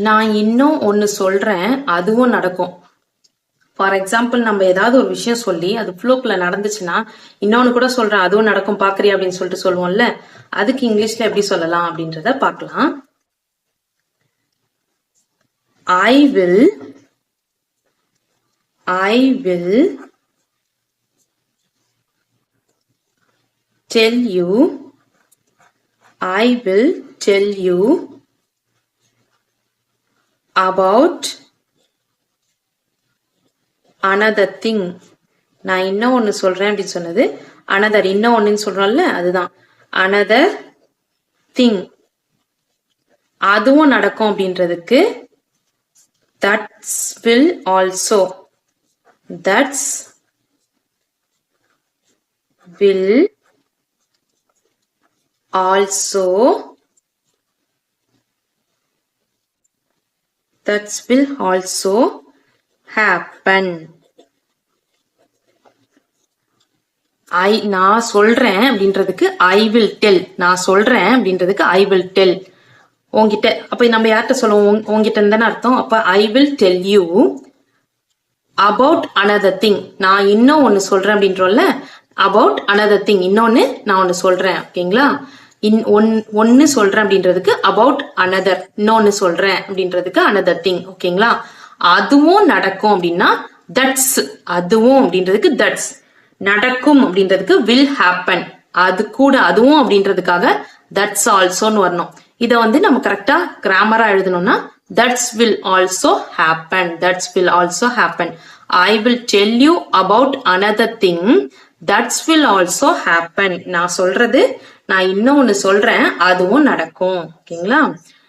நான் இன்னும் ஒன்னு சொல்றேன் அதுவும் நடக்கும். ஃபார் எக்ஸாம்பிள் நம்ம ஏதாவது ஒரு விஷயம் சொல்லி அது ஃப்ளோக்குள்ள நடந்துச்சுன்னா இன்னொன்னு கூட சொல்றேன் அதுவும் நடக்கும் பாக்குறியா அப்படின்னு சொல்லிட்டு சொல்லுவோம்ல, அதுக்கு இங்கிலீஷ்ல எப்படி சொல்லலாம் அப்படின்றத பார்க்கலாம். I will tell you about another thing. நான் இன்னும் ஒன்னு சொல்றேன் அப்படின்னு சொன்னது another, இன்னும் ஒன்னு சொல்றோம்ல அதுதான் another thing. அதுவும் நடக்கும் அப்படின்றதுக்கு that's will also. That's will also. That will also happen. நான் சொல்றேன் அப்படின்றதுக்கு I will tell. நான் சொல்றேன் அப்படின்றதுக்கு I will tell. உங்ககிட்ட அப்ப நம்ம யார்கிட்ட சொல்லுவோம், உங்ககிட்ட இருந்தானே அர்த்தம். அப்ப I will tell you about another thing. நான் இன்னும் ஒன்னு சொல்றேன் அப்படின்றோம்ல, about another thing. இன்னொன்னு நான் ஒன்னு சொல்றேன். ஓகேங்களா? ஒன்னு சொல்றேன் அப்படின்றதுக்கு about another, இன்னொன்னு சொல்றேன் அப்படின்றதுக்கு another thing. ஓகேங்களா? அதுவும் நடக்கும் அப்படின்னா that's, அதுவும் அப்படின்றதுக்கு that's, நடக்கும் அப்படின்றதுக்கு will happen, அது கூட அதுவும் அப்படின்றதுக்காக that's alsoன்னு வரணும். இத நம்ம கரெக்டா கிராமரா எழுதணும்னா that's will also happen, that's will also happen. I will tell you about another thing, that will also happen. நான் சொல்றது நான் இன்னும் ஒன்னு சொல்றேன் அதுவும் நடக்கும். ஓகேங்களா?